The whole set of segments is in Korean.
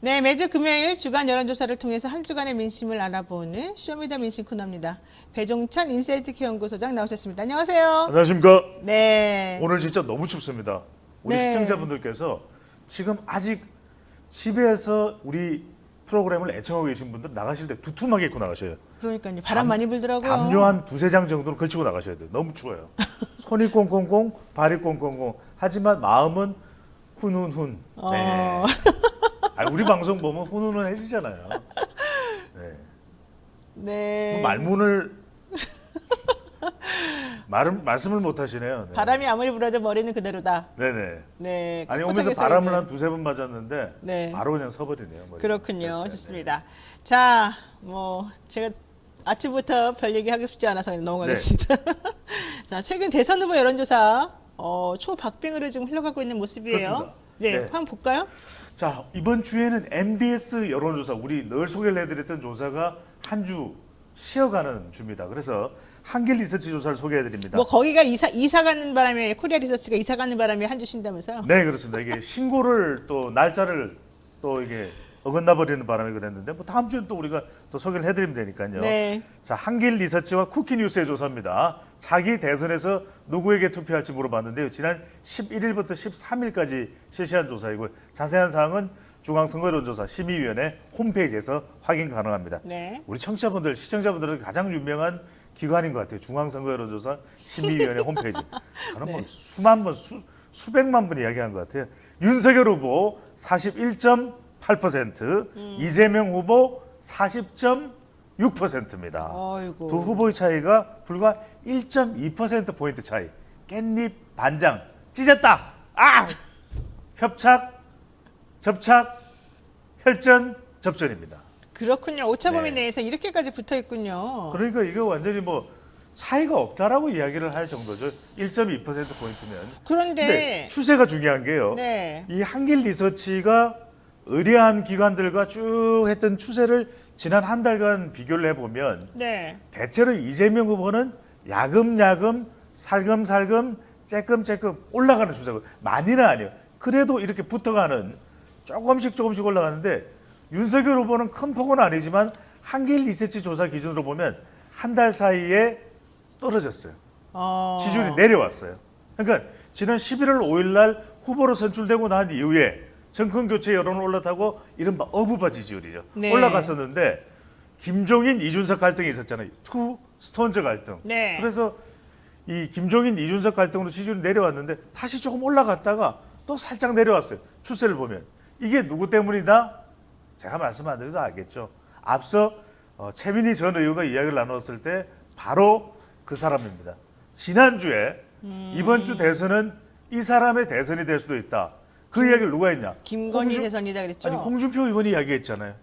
네, 매주 금요일 주간 여론조사를 통해서 한 주간의 민심을 알아보는 쇼미더 민심 코너입니다. 배종찬 인사이트 연구소장 나오셨습니다. 안녕하세요. 안녕하십니까. 네. 오늘 진짜 너무 춥습니다. 우리 네. 시청자분들께서 지금 아직 집에서 우리 프로그램을 애청하고 계신 분들 나가실 때 두툼하게 입고 나가셔요. 그러니까요. 바람 많이 불더라고요. 담요 한 두세 장 정도는 걸치고 나가셔야 돼요. 너무 추워요. 손이 꽁꽁꽁, 발이 꽁꽁꽁. 하지만 마음은 훈훈훈. 네. 우리 방송 보면 훈훈해지잖아요. 네. 네. 뭐 말씀을 못 하시네요. 네. 바람이 아무리 불어도 머리는 그대로다. 네네. 네. 아니 꿋꿋하게 오면서 서야 바람을 돼요. 한 두세 번 맞았는데 네. 바로 그냥 서버리네요. 머리가. 그렇군요. 네. 좋습니다. 자, 제가 아침부터 별 얘기 하고 싶지 않아서 그냥 넘어가겠습니다. 자, 최근 대선 후보 여론조사 초박빙으로 지금 흘러가고 있는 모습이에요. 그렇습니다. 네, 네. 한번 볼까요? 자, 이번 주에는 MBS 여론조사, 우리 늘 소개를 해드렸던 조사가 한 주 쉬어가는 주입니다. 그래서 한길 리서치 조사를 소개해드립니다. 뭐 거기가 이사 가는 바람에 코리아 리서치가 이사 가는 바람에 한 주 쉰다면서요? 네, 그렇습니다. 이게 신고를 또 날짜를 또 이게 어긋나 버리는 바람에 그랬는데 뭐 다음 주는 또 우리가 또 소개를 해드리면 되니까요. 네. 자, 한길 리서치와 쿠키뉴스의 조사입니다. 자기 대선에서 누구에게 투표할지 물어봤는데요. 지난 11일부터 13일까지 실시한 조사이고 자세한 사항은 중앙선거여론조사 심의위원회 홈페이지에서 확인 가능합니다. 네. 우리 청취자분들, 시청자분들은 가장 유명한 기관인 것 같아요. 중앙선거여론조사 심의위원회 홈페이지. 저는 뭐 수만 번, 수백만 번 이야기한 것 같아요. 윤석열 후보 41.8%, 이재명 후보 40.6%입니다. 어이구. 두 후보의 차이가 불과 1.2%포인트 차이. 깻잎 반장 찢었다. 협착, 접착, 혈전, 접전입니다. 그렇군요. 오차범위 네. 내에서 이렇게까지 붙어 있군요. 그러니까 이거 완전히 뭐 차이가 없다라고 이야기를 할 정도죠. 1.2%포인트면. 그런데 근데 추세가 중요한 게요. 네. 이 한길 리서치가 의뢰한 기관들과 쭉 했던 추세를 지난 한 달간 비교를 해보면 네. 대체로 이재명 후보는 야금야금 살금살금 쬐끔쬐끔 올라가는 추세고 많이는 아니에요. 그래도 이렇게 붙어가는 조금씩 올라가는데 윤석열 후보는 큰 폭은 아니지만 한길 리서치 조사 기준으로 보면 한 달 사이에 떨어졌어요. 지지율이 내려왔어요. 그러니까 지난 11월 5일 날 후보로 선출되고 난 이후에 정권 교체 여론을 올라타고 이른바 어부바 지지율이죠. 네. 올라갔었는데 김종인 이준석 갈등이 있었잖아요. 투 스톤즈 갈등. 네. 그래서 이 김종인 이준석 갈등으로 지지율이 내려왔는데 다시 조금 올라갔다가 또 살짝 내려왔어요. 추세를 보면 이게 누구 때문이다? 제가 말씀 안 드려도 알겠죠. 앞서 최민희 전 의원과 이야기를 나눴을 때 바로 그 사람입니다. 지난주에 이번 주 대선은 이 사람의 대선이 될 수도 있다. 그 이야기를 누가 했냐? 김건희 대선이다 그랬죠? 아니 홍준표 의원이 이야기했잖아요.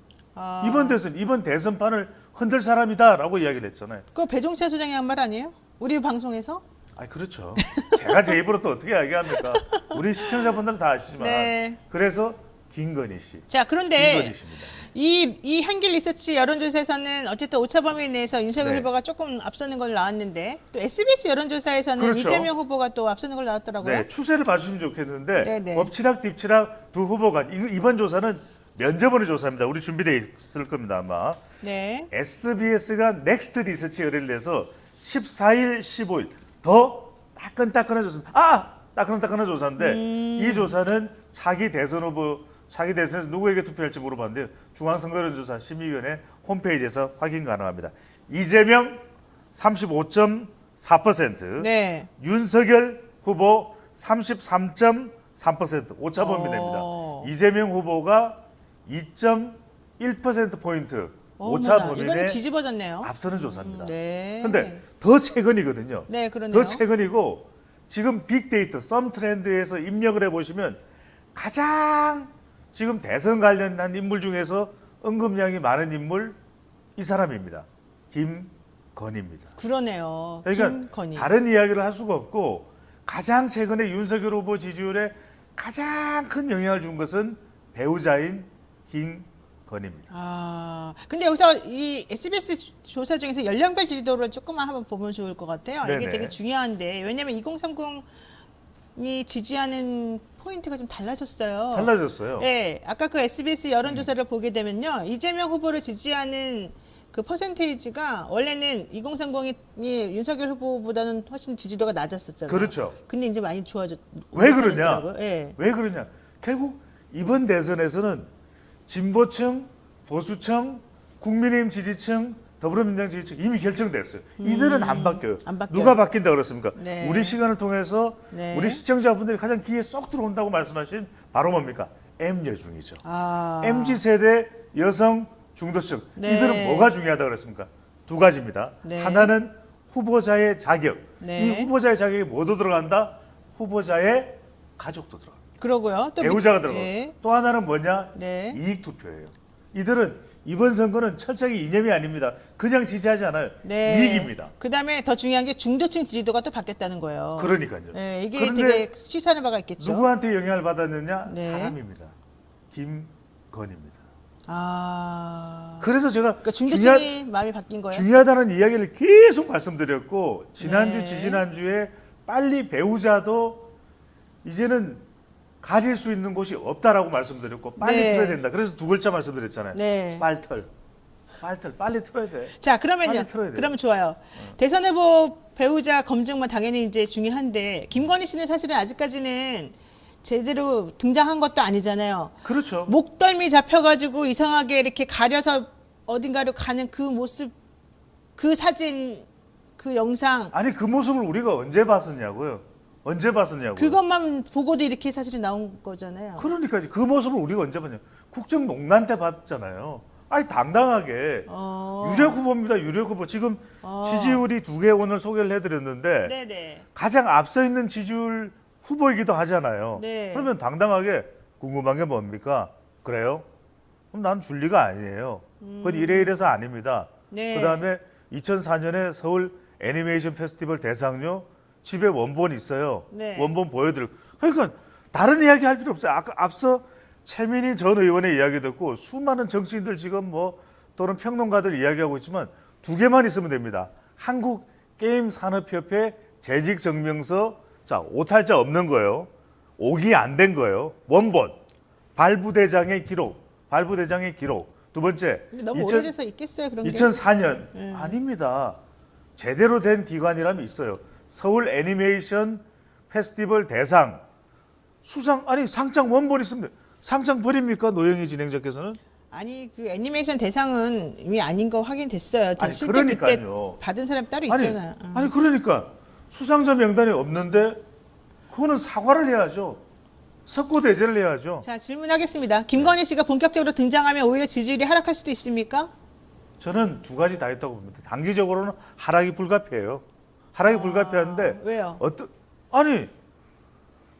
이번 대선판을 흔들 사람이다라고 이야기를 했잖아요. 그거 배종찬 소장이 한 말 아니에요? 우리 방송에서? 아니 그렇죠. 제가 제 입으로 또 어떻게 이야기합니까? 우리 시청자분들은 다 아시지만 네. 그래서 김건희 씨. 자, 그런데 김건희 씨입니다. 이 한길 리서치 여론조사에서는 어쨌든 오차범위 내에서 윤석열 네. 후보가 조금 앞서는 걸 나왔는데 또 SBS 여론조사에서는 그렇죠. 이재명 후보가 또 앞서는 걸 나왔더라고요. 네, 추세를 봐주시면 좋겠는데 네네. 엎치락 뒤치락 두 후보가 이번 조사는 면접원의 조사입니다. 우리 준비돼 있을 겁니다 아마. 네. SBS가 넥스트 리서치 의뢰를 내서 14일, 15일 더 따끈따끈한 조사입니다. 따끈따끈한 조사인데 이 조사는 차기 대선에서 누구에게 투표할지 물어봤는데 중앙선거여론조사 심의위원회 홈페이지에서 확인 가능합니다. 이재명 35.4%, 네. 윤석열 후보 33.3% 오차범위 내입니다. 이재명 후보가 2.1%포인트 오차범위 이거는 내 뒤집어졌네요. 앞서는 조사입니다. 네. 근데 더 최근이거든요. 네, 그러네요. 더 최근이고 지금 빅데이터 썸트렌드에서 입력을 해보시면 가장 지금 대선 관련한 인물 중에서 언급량이 많은 인물 이 사람입니다. 김건희입니다. 그러네요. 그러니까 김건희. 다른 이야기를 할 수가 없고 가장 최근에 윤석열 후보 지지율에 가장 큰 영향을 준 것은 배우자인 김건희입니다. 근데 여기서 이 SBS 조사 중에서 연령별 지지도를 조금만 한번 보면 좋을 것 같아요. 이게 네네. 되게 중요한데 왜냐하면 2030이 지지하는 포인트가 좀 달라졌어요. 달라졌어요. 네, 아까 그 SBS 여론조사를 보게 되면요, 이재명 후보를 지지하는 그 퍼센테이지가 원래는 2030이 윤석열 후보보다는 훨씬 지지도가 낮았었잖아요. 그렇죠. 근데 이제 많이 좋아졌. 왜 그러냐? 올라가더라고요. 예. 왜 그러냐? 결국 이번 대선에서는 진보층, 보수층, 국민의힘 지지층, 더불어민주당 지지층 이미 결정됐어요. 이들은 안 바뀌어요. 안 바뀌어요. 누가 바뀐다 그렇습니까? 네. 우리 시간을 통해서 네. 우리 시청자분들이 가장 귀에 쏙 들어온다고 말씀하신 바로 뭡니까? M여중이죠. 아. MZ세대 여성 중도층 네. 이들은 뭐가 중요하다 그랬습니까? 두 가지입니다. 네. 하나는 후보자의 자격. 네. 이 후보자의 자격이 뭐도 들어간다? 후보자의 가족도 들어간다. 그러고요. 또 배우자가 들어가고 예. 또 하나는 뭐냐? 네. 이익 투표예요. 이들은 이번 선거는 철저하게 이념이 아닙니다. 그냥 지지하지 않아요. 네. 이익입니다. 그다음에 더 중요한 게 중도층 지지도가 또 바뀌었다는 거예요. 그러니까요. 네, 이게 그런데 되게 시사하는 바가 있겠죠. 누구한테 영향을 받았느냐? 네. 사람입니다. 김건희입니다. 아. 그래서 제가 그러니까 중도층이 마음이 바뀐 거예요. 중요하다는 이야기를 계속 말씀드렸고 지난주 네. 지지난주에 빨리 배우자도 이제는 가질 수 있는 곳이 없다라고 말씀드렸고 빨리 네. 틀어야 된다. 그래서 두 글자 말씀드렸잖아요. 네. 빨리 틀어야 돼. 자, 그러면요. 빨리 틀어야 돼요. 그러면 좋아요. 대선 후보 배우자 검증만 당연히 이제 중요한데 김건희 씨는 사실은 아직까지는 제대로 등장한 것도 아니잖아요. 그렇죠. 목덜미 잡혀가지고 이상하게 이렇게 가려서 어딘가로 가는 그 모습, 그 사진, 그 영상 아니 그 모습을 우리가 언제 봤었냐고요. 언제 봤었냐고요. 그것만 보고도 이렇게 사실이 나온 거잖아요. 그러니까 그 모습을 우리가 언제 봤냐. 국정농단 때 봤잖아요. 아니 당당하게 유력 후보입니다. 유력 후보. 지금 지지율이 두 개 오늘 소개를 해드렸는데 네네. 가장 앞서 있는 지지율 후보이기도 하잖아요. 네. 그러면 당당하게 궁금한 게 뭡니까? 그래요? 그럼 난 줄 리가 아니에요. 그건 이래서 아닙니다. 네. 그다음에 2004년에 서울 애니메이션 페스티벌 대상료 집에 원본 있어요. 네. 원본 보여드리고. 그러니까 다른 이야기 할 필요 없어요. 아까 앞서 최민희 전 의원의 이야기 듣고 수많은 정치인들 지금 뭐 또는 평론가들 이야기하고 있지만 두 개만 있으면 됩니다. 한국 게임 산업협회 재직 증명서 자 오탈자 없는 거예요. 오기 안 된 거예요. 원본 발부대장의 기록. 두 번째 근데 너무 오래돼서 있겠어요 그런 게. 2004년 아닙니다. 제대로 된 기관이라면 있어요. 서울 애니메이션 페스티벌 대상 수상 아니 상장 원본 있습니다. 상장 버립니까 노영희 진행자께서는? 아니 그 애니메이션 대상은 이미 아닌 거 확인됐어요. 아니, 실제 그러니까요. 그때 받은 사람 따로 있잖아요. 아니 그러니까 수상자 명단이 없는데 그거는 사과를 해야죠. 석고대죄를 해야죠. 자 질문하겠습니다. 김건희 씨가 본격적으로 등장하면 오히려 지지율이 하락할 수도 있습니까? 저는 두 가지 다 있다고 봅니다. 단기적으로는 하락이 불가피해요. 하락이 불가피한데 왜요? 아니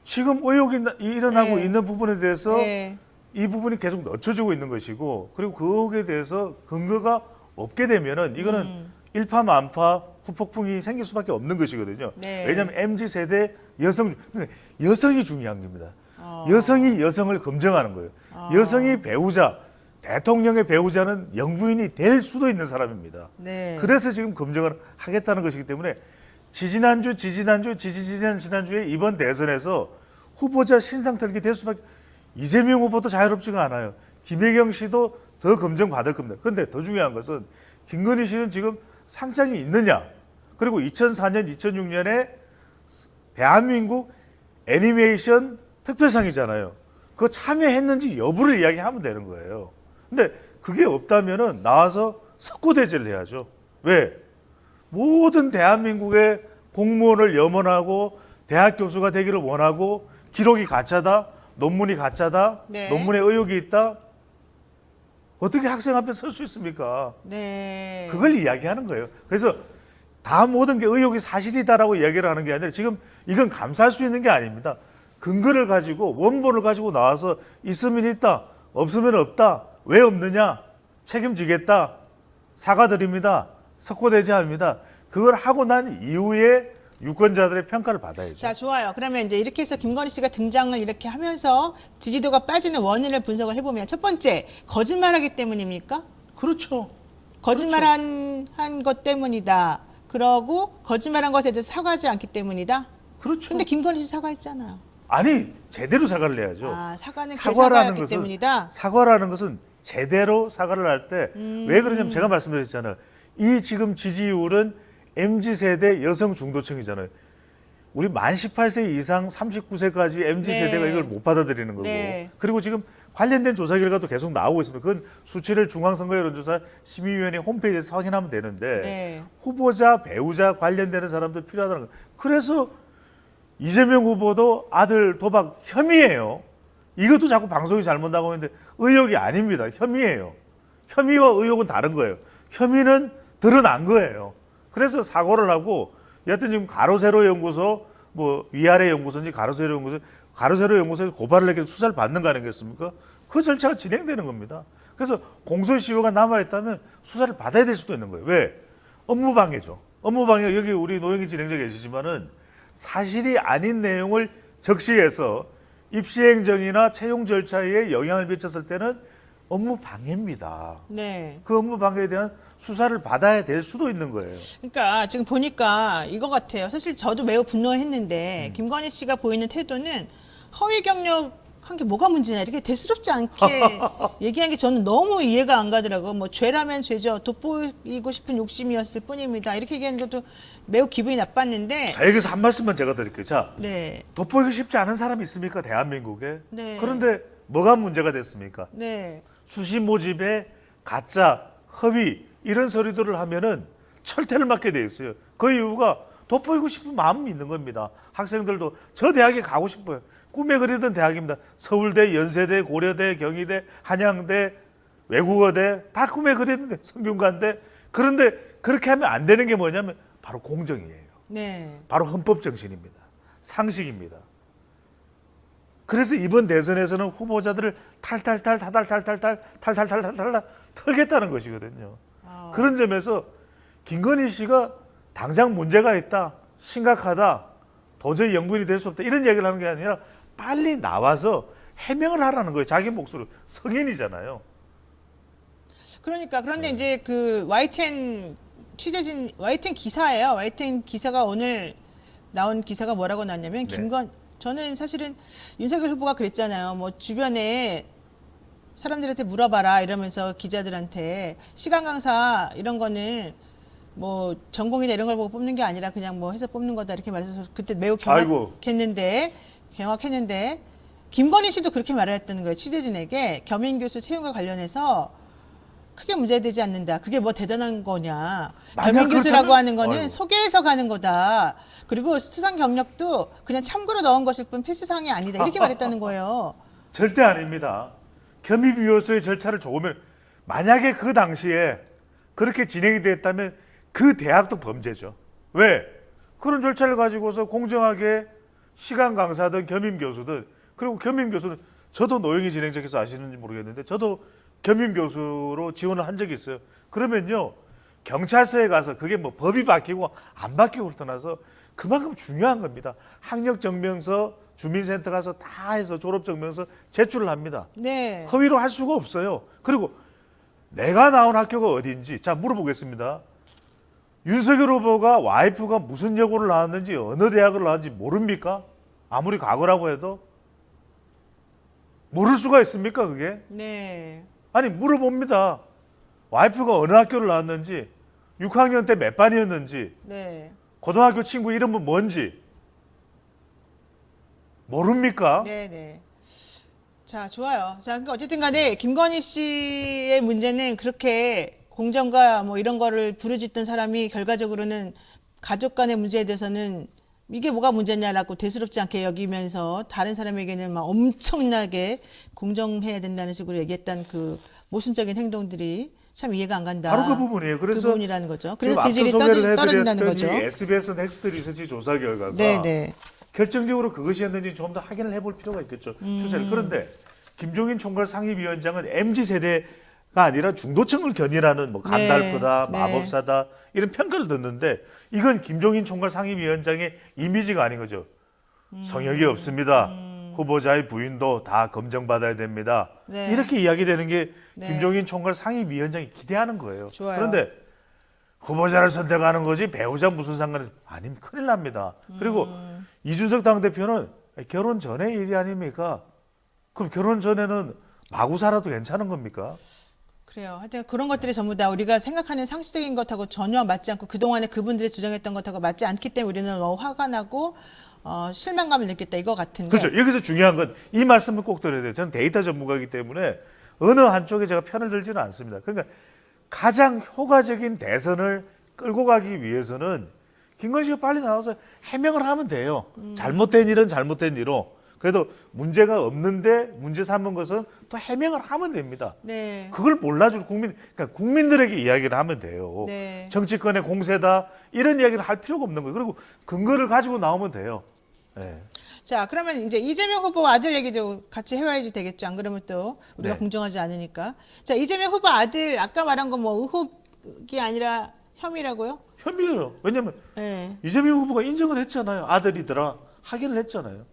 지금 의혹이 일어나고 네. 있는 부분에 대해서 네. 이 부분이 계속 늦춰지고 있는 것이고 그리고 그 의혹에 대해서 근거가 없게 되면은 이거는 일파만파 후폭풍이 생길 수밖에 없는 것이거든요. 네. 왜냐하면 MZ 세대 여성이 중요한 겁니다. 여성이 여성을 검증하는 거예요. 여성이 배우자, 대통령의 배우자는 영부인이 될 수도 있는 사람입니다. 네. 그래서 지금 검증을 하겠다는 것이기 때문에 지난주에 이번 대선에서 후보자 신상 털기 될 수밖에 이재명 후보도 자유롭지가 않아요. 김혜경 씨도 더 검증 받을 겁니다. 그런데 더 중요한 것은 김건희 씨는 지금 상장이 있느냐? 그리고 2004년, 2006년에 대한민국 애니메이션 특별상이잖아요. 그거 참여했는지 여부를 이야기하면 되는 거예요. 근데 그게 없다면은 나와서 석고대죄를 해야죠. 왜? 모든 대한민국의 공무원을 염원하고 대학 교수가 되기를 원하고 기록이 가짜다, 논문이 가짜다, 네. 논문에 의혹이 있다. 어떻게 학생 앞에 설 수 있습니까? 네. 그걸 이야기하는 거예요. 그래서 다 모든 게 의혹이 사실이다라고 이야기를 하는 게 아니라 지금 이건 감사할 수 있는 게 아닙니다. 근거를 가지고 원본을 가지고 나와서 있으면 있다, 없으면 없다. 왜 없느냐? 책임지겠다. 사과드립니다. 석고대죄합니다. 그걸 하고 난 이후에 유권자들의 평가를 받아야죠. 자 좋아요. 그러면 이제 이렇게 해서 김건희 씨가 등장을 이렇게 하면서 지지도가 빠지는 원인을 분석을 해보면 첫 번째 거짓말하기 때문입니까? 그렇죠. 거짓말한 것 때문이다. 그러고 거짓말한 것에 대해서 사과하지 않기 때문이다. 그렇죠. 근데 김건희 씨 사과했잖아요. 아니 제대로 사과를 해야죠. 아, 사과는 사과라는 개사과였기 것은 때문이다. 사과라는 것은 제대로 사과를 할 때 왜 그러냐면 제가 말씀드렸잖아요. 이 지금 지지율은 MZ 세대 여성 중도층이잖아요. 우리 만 18세 이상 39세까지 MZ 네. 세대가 이걸 못 받아들이는 거고. 네. 그리고 지금 관련된 조사 결과도 계속 나오고 있습니다. 그건 수치를 중앙선거 여론조사 심의위원회 홈페이지에서 확인하면 되는데 네. 후보자, 배우자 관련되는 사람들 필요하다는 거예요. 그래서 이재명 후보도 아들 도박 혐의예요. 이것도 자꾸 방송이 잘못 나가고 있는데 의혹이 아닙니다. 혐의예요. 혐의와 의혹은 다른 거예요. 혐의는 드러난 거예요. 그래서 사고를 하고 여하튼 지금 가로세로 연구소 뭐 위아래 연구소인지 가로세로 연구소에서 고발을 했기 수사를 받는 거 아니겠습니까? 그 절차가 진행되는 겁니다. 그래서 공소시효가 남아있다면 수사를 받아야 될 수도 있는 거예요. 왜? 업무방해죠. 업무방해 여기 우리 노영희 진행자 계시지만은 사실이 아닌 내용을 적시해서 입시행정이나 채용 절차에 영향을 미쳤을 때는 업무 방해입니다. 네. 그 업무 방해에 대한 수사를 받아야 될 수도 있는 거예요. 그러니까 지금 보니까 이거 같아요. 사실 저도 매우 분노했는데 김건희 씨가 보이는 태도는 허위 경력한 게 뭐가 문제냐 이렇게 대수롭지 않게 얘기한 게 저는 너무 이해가 안 가더라고요. 뭐 죄라면 죄죠. 돋보이고 싶은 욕심이었을 뿐입니다. 이렇게 얘기하는 것도 매우 기분이 나빴는데. 자, 여기서 한 말씀만 제가 드릴게요. 자, 네. 돋보이기 쉽지 않은 사람이 있습니까? 대한민국에. 네. 그런데 뭐가 문제가 됐습니까? 네. 수시 모집에 가짜, 허위 이런 서류들을 하면은 철퇴를 맞게 돼 있어요. 그 이유가 돋보이고 싶은 마음이 있는 겁니다. 학생들도 저 대학에 가고 싶어요. 꿈에 그리던 대학입니다. 서울대, 연세대, 고려대, 경희대, 한양대, 외국어대 다 꿈에 그리던데 성균관대. 그런데 그렇게 하면 안 되는 게 뭐냐면 바로 공정이에요. 네. 바로 헌법 정신입니다. 상식입니다. 그래서 이번 대선에서는 후보자들을 탈탈탈 털겠다는 것이거든요. 그런 점에서 김건희 씨가 당장 문제가 있다, 심각하다, 도저히 영분이 될 수 없다 이런 얘기를 하는 게 아니라 빨리 나와서 해명을 하라는 거예요. 자기 목소리로. 성인이잖아요. 그러니까 그런데 이제 그 YTN 취재진 YTN 기사예요. YTN 기사가 오늘 나온 기사가 뭐라고 나왔냐면 네. 저는 사실은 윤석열 후보가 그랬잖아요. 뭐 주변에 사람들한테 물어봐라 이러면서 기자들한테 시간 강사 이런 거는 뭐 전공이나 이런 걸 보고 뽑는 게 아니라 그냥 뭐 해서 뽑는 거다 이렇게 말해서 그때 매우 경악했는데 김건희 씨도 그렇게 말했다는 거예요. 취재진에게 겸임 교수 채용과 관련해서 크게 문제되지 않는다. 그게 뭐 대단한 거냐. 겸임 교수라고 하는 거는 소개해서 가는 거다. 그리고 수상 경력도 그냥 참고로 넣은 것일 뿐 필수사항이 아니다. 이렇게 말했다는 거예요. 절대 아닙니다. 겸임교수의 절차를 조금은 만약에 그 당시에 그렇게 진행이 됐다면 그 대학도 범죄죠. 왜? 그런 절차를 가지고서 공정하게 시간 강사든 겸임 교수든 그리고 겸임 교수는 저도 노영희 진행자께서 아시는지 모르겠는데 저도 겸임 교수로 지원을 한 적이 있어요. 그러면요. 경찰서에 가서 그게 뭐 법이 바뀌고 안 바뀌고를 떠나서 그만큼 중요한 겁니다. 학력증명서 주민센터 가서 다 해서 졸업증명서 제출을 합니다. 네. 허위로 할 수가 없어요. 그리고 내가 나온 학교가 어디인지 자 물어보겠습니다. 윤석열 후보가 와이프가 무슨 여고를 나왔는지 어느 대학을 나왔는지 모릅니까? 아무리 과거라고 해도 모를 수가 있습니까 그게? 네. 아니 물어봅니다. 와이프가 어느 학교를 나왔는지 6학년 때 몇 반이었는지 네. 고등학교 친구 이름은 뭔지 모릅니까? 네, 네. 자, 좋아요. 자, 그러니까 어쨌든 간에 김건희 씨의 문제는 그렇게 공정과 뭐 이런 거를 부르짖던 사람이 결과적으로는 가족 간의 문제에 대해서는 이게 뭐가 문제냐라고 대수롭지 않게 여기면서 다른 사람에게는 막 엄청나게 공정해야 된다는 식으로 얘기했던 그 모순적인 행동들이 참 이해가 안 간다. 바로 그 부분이에요. 그래서 그 부분이라는 거죠. 그래서 앞서 지지율이 소개를 떨어진다는 해드렸던 거죠. 이 SBS 넥스트 리서치 조사 결과가 네, 네. 결정적으로 그것이었는지 좀 더 확인을 해볼 필요가 있겠죠. 추세를. 그런데 김종인 총괄 상임위원장은 MZ 세대가 아니라 중도층을 견인하는 뭐 간달프다, 네, 마법사다 이런 평가를 듣는데 이건 김종인 총괄 상임위원장의 이미지가 아닌 거죠. 성역이 없습니다. 후보자의 부인도 다 검증받아야 됩니다. 네. 이렇게 이야기되는 게 네. 김종인 총괄 상임위원장이 기대하는 거예요. 좋아요. 그런데 후보자를 선택하는 거지 배우자 무슨 상관이 아니면 큰일 납니다. 그리고 이준석 당대표는 결혼 전의 일이 아닙니까? 그럼 결혼 전에는 마구 살아도 괜찮은 겁니까? 그래요. 하여튼 그런 것들이 전부 다 우리가 생각하는 상식적인 것하고 전혀 맞지 않고 그동안에 그분들이 주장했던 것하고 맞지 않기 때문에 우리는 너무 화가 나고 실망감을 느꼈다 이거 같은데. 그렇죠. 여기서 중요한 건 이 말씀을 꼭 드려야 돼요. 저는 데이터 전문가이기 때문에 어느 한쪽에 제가 편을 들지는 않습니다. 그러니까 가장 효과적인 대선을 끌고 가기 위해서는 김건희 씨가 빨리 나와서 해명을 하면 돼요. 잘못된 일은 잘못된 일로. 그래도 문제가 없는데 문제 삼은 것은 또 해명을 하면 됩니다. 네. 그걸 몰라줄 그러니까 국민들에게 이야기를 하면 돼요. 네. 정치권의 공세다 이런 이야기를 할 필요가 없는 거예요. 그리고 근거를 가지고 나오면 돼요. 네. 자, 그러면 이제 이재명 후보 아들 얘기도 같이 해와야지 되겠죠. 안 그러면 또 우리가 네. 공정하지 않으니까. 자, 이재명 후보 아들 아까 말한 거 뭐 의혹이 아니라 혐의라고요? 혐의예요. 왜냐하면 네. 이재명 후보가 인정을 했잖아요. 아들이더라. 확인을 했잖아요.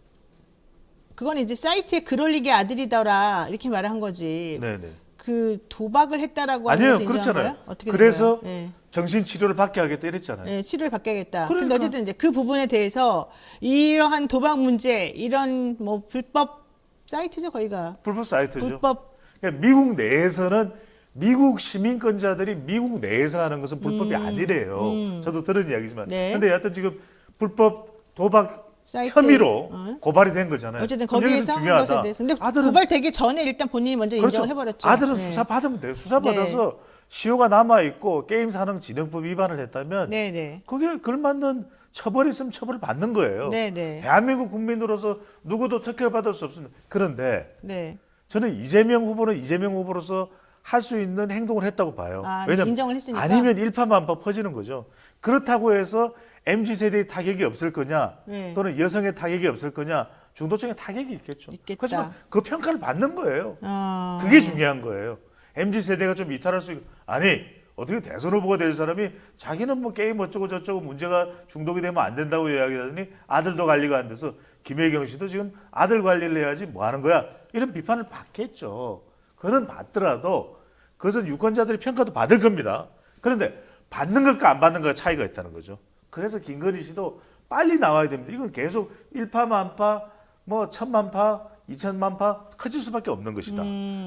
그건 이제 사이트에 글 올리기 아들이더라 이렇게 말한 거지. 네네. 그 도박을 했다라고 아니에요. 하면서 인정한 그렇잖아요. 거예요? 어떻게 된 그래서 거예요? 네. 정신 치료를 받게 하겠다 이랬잖아요. 네, 치료를 받게하겠다. 그러니까. 근데 어쨌든 이제 그 부분에 대해서 이러한 도박 문제, 이런 뭐 불법 사이트죠 거기가. 불법 사이트죠. 불법. 그러니까 미국 내에서는 미국 시민권자들이 미국 내에서 하는 것은 불법이 아니래요. 저도 들은 이야기지만. 네. 근데 여하튼 지금 불법 도박 사이트. 혐의로 고발이 된 거잖아요. 어쨌든 그럼 거기에서 여기서 한 중요하다. 것에 대해서. 근데 아들은 고발되기 전에 일단 본인이 먼저 그렇죠. 인정을 해버렸죠. 아들은 네. 수사 받으면 돼요. 수사 받아서 시효가 남아 있고 게임산업진흥법 위반을 했다면 네네. 그게 걸맞는 처벌이 있으면 처벌을 받는 거예요. 네네. 대한민국 국민으로서 누구도 특혜를 받을 수 없습니다. 그런데 네. 저는 이재명 후보는 이재명 후보로서 할 수 있는 행동을 했다고 봐요. 아, 왜냐하면 인정을 했으니까. 아니면 일파만파 퍼지는 거죠. 그렇다고 해서 MZ세대의 타격이 없을 거냐 네. 또는 여성의 타격이 없을 거냐 중도층의 타격이 있겠죠. 있겠다. 그렇지만 그 평가를 받는 거예요. 어. 그게 중요한 거예요. MZ세대가 좀 이탈할 수 있고 아니 어떻게 대선 후보가 될 사람이 자기는 뭐 게임 어쩌고 저쩌고 문제가 중독이 되면 안 된다고 이야기하더니 아들도 관리가 안 돼서 김혜경 씨도 지금 아들 관리를 해야지 뭐 하는 거야 이런 비판을 받겠죠. 그는 받더라도 그것은 유권자들의 평가도 받을 겁니다. 그런데 받는 것과 안 받는 것과 차이가 있다는 거죠. 그래서 김건희 씨도 빨리 나와야 됩니다. 이건 계속 일파만파, 뭐 천만파, 이천만파 커질 수밖에 없는 것이다.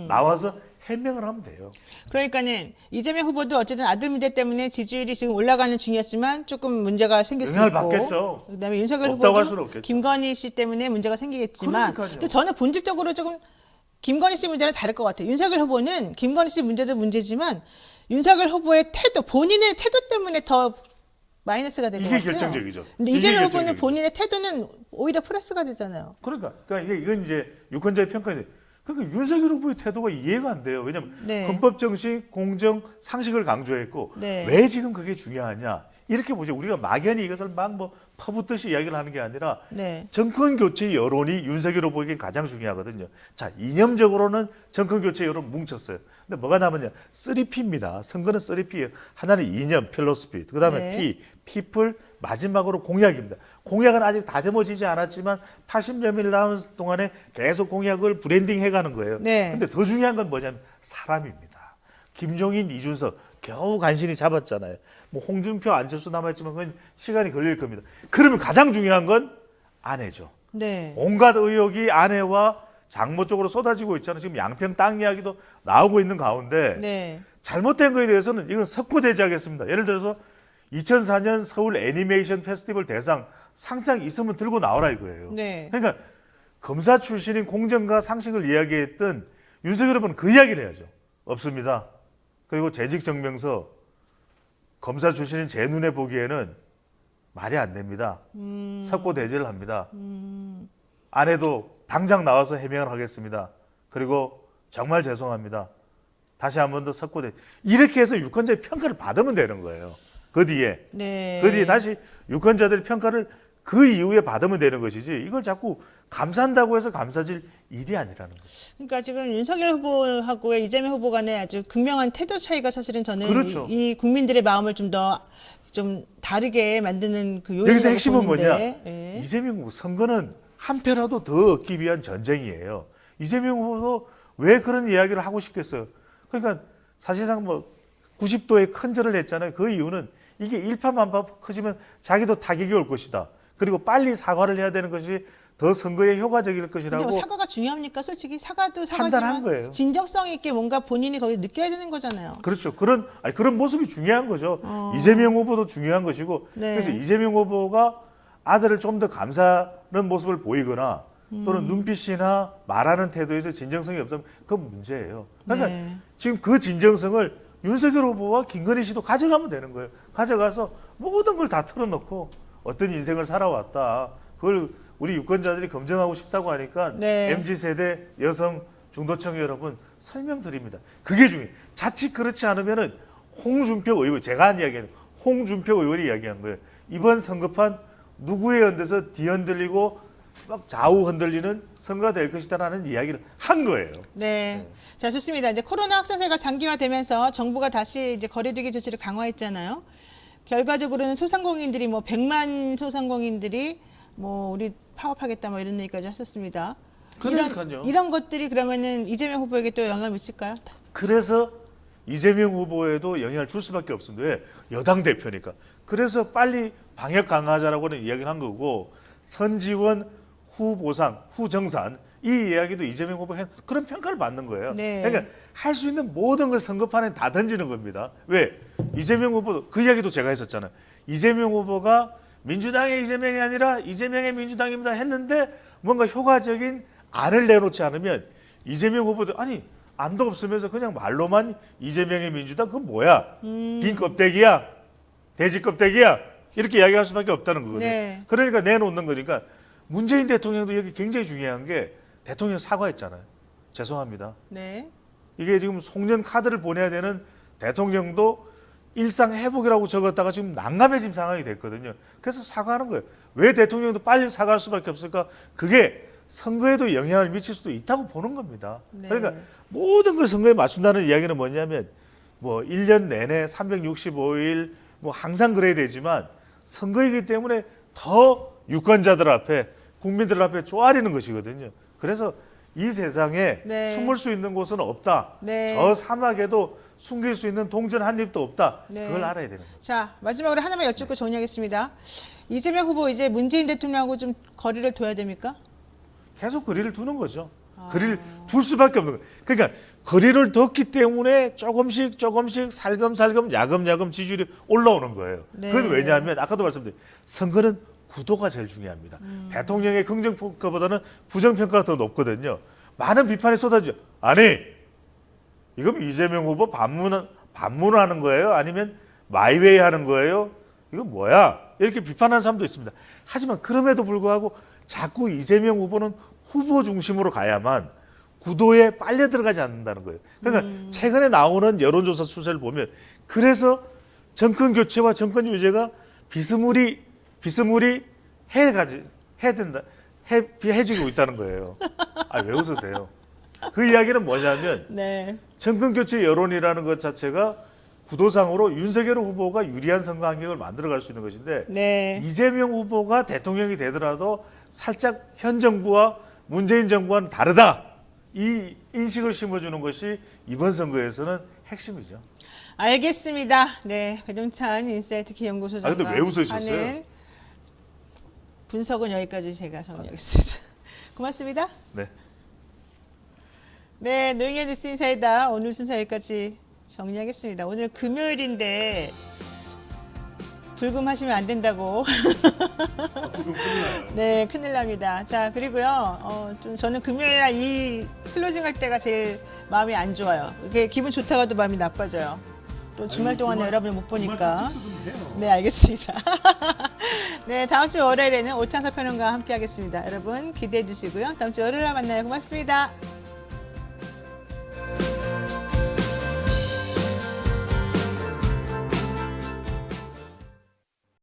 나와서 해명을 하면 돼요. 그러니까는 이재명 후보도 어쨌든 아들 문제 때문에 지지율이 지금 올라가는 중이었지만 조금 문제가 생길 수 영향을 있고. 받겠죠. 그다음에 윤석열 없다고 할 수는 후보도 없겠죠. 김건희 씨 때문에 문제가 생기겠지만. 그러니까요. 근데 저는 본질적으로 조금 김건희 씨 문제는 다를 것 같아요. 윤석열 후보는 김건희 씨 문제도 문제지만 윤석열 후보의 태도, 본인의 태도 때문에 더 마이너스가 될 것 이게 같아요. 결정적이죠. 근데 이게 이재명 후보는 결정적이죠. 본인의 태도는 오히려 플러스가 되잖아요. 그러니까 이건 이제 유권자의 평가인데 그러니까 윤석열 후보의 태도가 이해가 안 돼요. 왜냐하면 네. 헌법 정신, 공정, 상식을 강조했고 네. 왜 지금 그게 중요하냐 이렇게 보죠. 우리가 막연히 이것을 막 뭐 퍼붓듯이 이야기를 하는 게 아니라 네. 정권 교체 여론이 윤석열 후보에게 가장 중요하거든요. 자, 이념적으로는 정권 교체 여론 뭉쳤어요. 근데 뭐가 남았냐? 3P입니다. 선거는 3P예요. 하나는 이념, 필로소피. 그다음에 네. P, people, 마지막으로 공약입니다. 공약은 아직 다듬어지지 않았지만 80여일 남은 동안에 계속 공약을 브랜딩 해가는 거예요. 네. 근데 더 중요한 건 뭐냐면 사람입니다. 김종인, 이준석 겨우 간신히 잡았잖아요. 뭐 홍준표, 안철수 남아있지만 그건 시간이 걸릴 겁니다. 그러면 가장 중요한 건 아내죠. 네. 온갖 의혹이 아내와 장모 쪽으로 쏟아지고 있잖아요. 지금 양평 땅 이야기도 나오고 있는 가운데 네. 잘못된 거에 대해서는 이건 석고대죄하겠습니다. 예를 들어서 2004년 서울 애니메이션 페스티벌 대상 상장 있으면 들고 나오라 이거예요. 네. 그러니까 검사 출신인 공정과 상식을 이야기했던 윤석열 후보는 그 이야기를 해야죠. 없습니다. 그리고 재직증명서 검사 출신인 제 눈에 보기에는 말이 안 됩니다. 석고대죄를 합니다. 아내도 당장 나와서 해명을 하겠습니다. 그리고 정말 죄송합니다. 다시 한 번 더 석고대 이렇게 해서 유권자의 평가를 받으면 되는 거예요. 그 뒤에 네. 그 뒤에 다시 유권자들의 평가를 그 이후에 받으면 되는 것이지 이걸 자꾸 감싼다고 해서 감싸질 일이 아니라는 거죠. 그러니까 지금 윤석열 후보하고 이재명 후보 간의 아주 극명한 태도 차이가 사실은 저는 그렇죠. 이 국민들의 마음을 좀 더 좀 다르게 만드는 그 요인이라고 여기서 핵심은 보는데, 뭐냐? 예. 이재명 후보 선거는 한 표라도 더 얻기 위한 전쟁이에요. 이재명 후보도 왜 그런 이야기를 하고 싶겠어요? 그러니까 사실상 뭐 90도의 큰 절을 했잖아요. 그 이유는 이게 일파만파 커지면 자기도 타격이 올 것이다. 그리고 빨리 사과를 해야 되는 것이 더 선거에 효과적일 근데 것이라고 뭐 사과가 중요합니까? 솔직히 사과도 사과지만 판단한 거예요. 진정성 있게 뭔가 본인이 거기 느껴야 되는 거잖아요. 그렇죠. 그런 모습이 중요한 거죠. 이재명 후보도 중요한 것이고 네. 그래서 이재명 후보가 아들을 좀 더 감싸는 모습을 보이거나 또는 눈빛이나 말하는 태도에서 진정성이 없으면 그건 문제예요. 그러니까 네. 지금 그 진정성을 윤석열 후보와 김건희 씨도 가져가면 되는 거예요. 가져가서 모든 걸 다 털어놓고 어떤 인생을 살아왔다. 그걸 우리 유권자들이 검증하고 싶다고 하니까 네. MZ세대 여성 중도층 여러분 설명드립니다. 그게 중요해요. 자칫 그렇지 않으면은 홍준표 의원, 제가 한 이야기는 홍준표 의원이 이야기한 거예요. 이번 선거판 누구의 흔들서 뒤흔들리고 막 좌우 흔들리는 선거가 될 것이다라는 이야기를 한 거예요. 네. 자, 좋습니다. 이제 코로나 확산세가 장기화되면서 정부가 다시 이제 거리두기 조치를 강화했잖아요. 결과적으로는 소상공인들이 뭐 100만 소상공인들이 뭐 우리 파업하겠다 뭐 이런 얘기까지 하셨습니다. 그러니까요. 이런 것들이 그러면은 이재명 후보에게 또 영향을 미칠까요? 그래서 이재명 후보에도 영향을 줄 수밖에 없습니다. 왜? 여당 대표니까. 그래서 빨리 방역 강화하자라고는 이야기를 한 거고 선지원, 후보상, 후정산 이 이야기도 이재명 후보가 그런 평가를 받는 거예요. 네. 그러니까 할 수 있는 모든 걸 선거판에 다 던지는 겁니다. 왜? 이재명 후보 그 이야기도 제가 했었잖아요. 이재명 후보가 민주당의 이재명이 아니라 이재명의 민주당입니다 했는데 뭔가 효과적인 안을 내놓지 않으면 이재명 후보도 아니 안도 없으면서 그냥 말로만 이재명의 민주당 그건 뭐야? 빈 껍데기야? 돼지 껍데기야? 이렇게 이야기할 수밖에 없다는 거거든요. 네. 그러니까 내놓는 거니까 문재인 대통령도 여기 굉장히 중요한 게 대통령 사과했잖아요. 죄송합니다. 네. 이게 지금 송년 카드를 보내야 되는 대통령도 일상 회복이라고 적었다가 지금 난감해진 상황이 됐거든요. 그래서 사과하는 거예요. 왜 대통령도 빨리 사과할 수밖에 없을까? 그게 선거에도 영향을 미칠 수도 있다고 보는 겁니다. 네. 그러니까 모든 걸 선거에 맞춘다는 이야기는 뭐냐면 뭐 1년 내내 365일 뭐 항상 그래야 되지만 선거이기 때문에 더 유권자들 앞에 국민들 앞에 쪼아리는 것이거든요. 그래서 이 세상에 네. 숨을 수 있는 곳은 없다. 네. 저 사막에도 숨길 수 있는 동전 한 입도 없다. 네. 그걸 알아야 되는 거예요. 자, 마지막으로 하나만 여쭙고 정리하겠습니다. 이재명 후보 이제 문재인 대통령하고 좀 거리를 둬야 됩니까? 계속 거리를 두는 거죠. 거리를 둘 수밖에 없는 거예요. 그러니까 거리를 뒀기 때문에 조금씩 살금살금 야금야금 지지율이 올라오는 거예요. 네. 그건 왜냐하면 아까도 말씀드린 선거는 구도가 제일 중요합니다. 대통령의 긍정평가보다는 부정평가가 더 높거든요. 많은 비판이 쏟아지죠. 아니 이건 이재명 후보 반문하는 거예요? 아니면 마이웨이 하는 거예요? 이건 뭐야? 이렇게 비판하는 사람도 있습니다. 하지만 그럼에도 불구하고 자꾸 이재명 후보는 후보 중심으로 가야만 구도에 빨려 들어가지 않는다는 거예요. 그러니까 최근에 나오는 여론조사 수세를 보면 그래서 정권 교체와 정권 유지가 비스무리 해지고 있다는 거예요. 아, 왜 웃으세요? 그 이야기는 뭐냐면 네. 정권 교체 여론이라는 것 자체가 구도상으로 윤석열 후보가 유리한 선거 환경을 만들어갈 수 있는 것인데 네. 이재명 후보가 대통령이 되더라도 살짝 현 정부와 문재인 정부와는 다르다. 이 인식을 심어주는 것이 이번 선거에서는 핵심이죠. 알겠습니다. 네, 배동찬 인사이트 기연구소장과 근데 왜 웃으셨어요? 하는 분석은 여기까지 제가 정리하겠습니다. 고맙습니다. 네. 네, 노영현 뉴스 인사이다 오늘 순서 여기까지 정리하겠습니다. 오늘 금요일인데 불금하시면 안 된다고. 네, 큰일 납니다. 자, 그리고요, 좀 저는 금요일 날 이 클로징 할 때가 제일 마음이 안 좋아요. 이게 기분 좋다가도 마음이 나빠져요. 또 주말 동안에 여러분을 못 보니까. 네, 알겠습니다. 네, 다음 주 월요일에는 오창석 평론가와 함께 하겠습니다. 여러분 기대해 주시고요. 다음 주 월요일에 만나요. 고맙습니다.